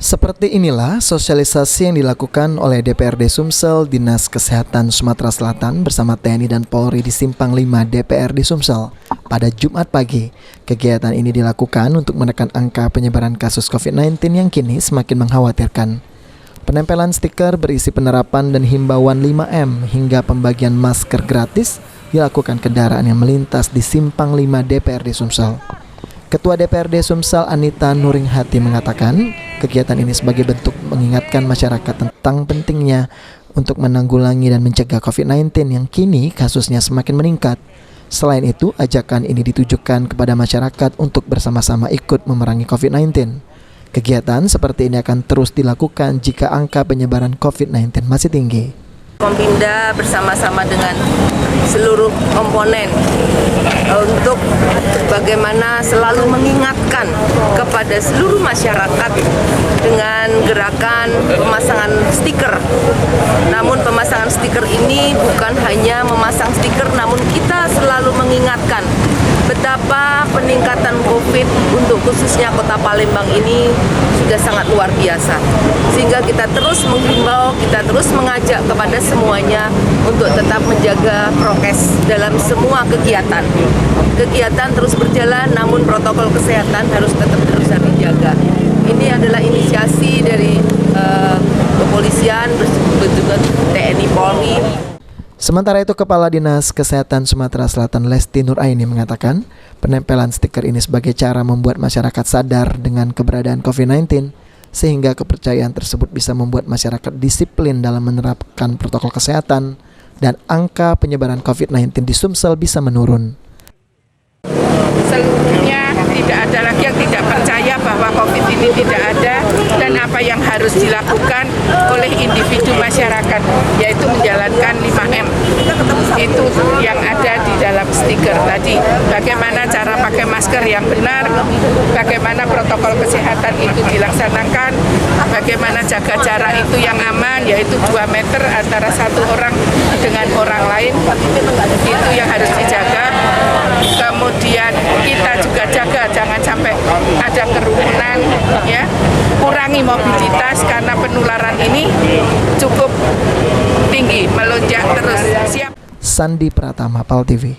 Seperti inilah sosialisasi yang dilakukan oleh DPRD Sumsel, Dinas Kesehatan Sumatera Selatan bersama TNI dan Polri di Simpang 5 DPRD Sumsel pada Jumat pagi. Kegiatan ini dilakukan untuk menekan angka penyebaran kasus COVID-19 yang kini semakin mengkhawatirkan. Penempelan stiker berisi penerapan dan himbauan 5M hingga pembagian masker gratis dilakukan kendaraan yang melintas di Simpang 5 DPRD Sumsel. Ketua DPRD Sumsel Anita Nuringhati mengatakan kegiatan ini sebagai bentuk mengingatkan masyarakat tentang pentingnya untuk menanggulangi dan mencegah COVID-19 yang kini kasusnya semakin meningkat. Selain itu, ajakan ini ditujukan kepada masyarakat untuk bersama-sama ikut memerangi COVID-19. Kegiatan seperti ini akan terus dilakukan jika angka penyebaran COVID-19 masih tinggi. Kombinda bersama-sama dengan seluruh komponen untuk bagaimana selalu mengingatkan kepada seluruh masyarakat dengan gerakan pemasangan stiker. Namun pemasangan stiker ini bukan hanya memasang stiker, namun kita selalu mengingatkan betapa peningkatan COVID untuk khususnya Kota Palembang ini sudah sangat luar biasa. Sehingga kita terus menghimbau, kita terus mengajak kepada semuanya untuk tetap menjaga prokes dalam semua kegiatan. Kegiatan terus berjalan, namun protokol kesehatan harus dijaga. Ini adalah inisiasi dari kepolisian bersama TNI Polri. Sementara itu, Kepala Dinas Kesehatan Sumatera Selatan Lesti Nuraini mengatakan penempelan stiker ini sebagai cara membuat masyarakat sadar dengan keberadaan COVID-19 sehingga kepercayaan tersebut bisa membuat masyarakat disiplin dalam menerapkan protokol kesehatan dan angka penyebaran COVID-19 di Sumsel bisa menurun. Seluruhnya tidak ada lagi yang tidak percaya bahwa COVID ini tidak ada dan apa yang harus dilakukan oleh individu masyarakat, yaitu menjalankan 5M. Itu yang ada di dalam stiker tadi. Bagaimana cara pakai masker yang benar, bagaimana protokol kesehatan itu dilaksanakan, bagaimana jaga jarak itu yang aman, yaitu 2 meter antara satu orang dengan orang lain. Itu yang harus dijaga. Kemudian kita juga jaga jangan sampai ada kerumunan, ya. Kurangi mobilitas karena penularan ini cukup tinggi, melonjak terus. Siap. Sandi Pratama, PAL TV.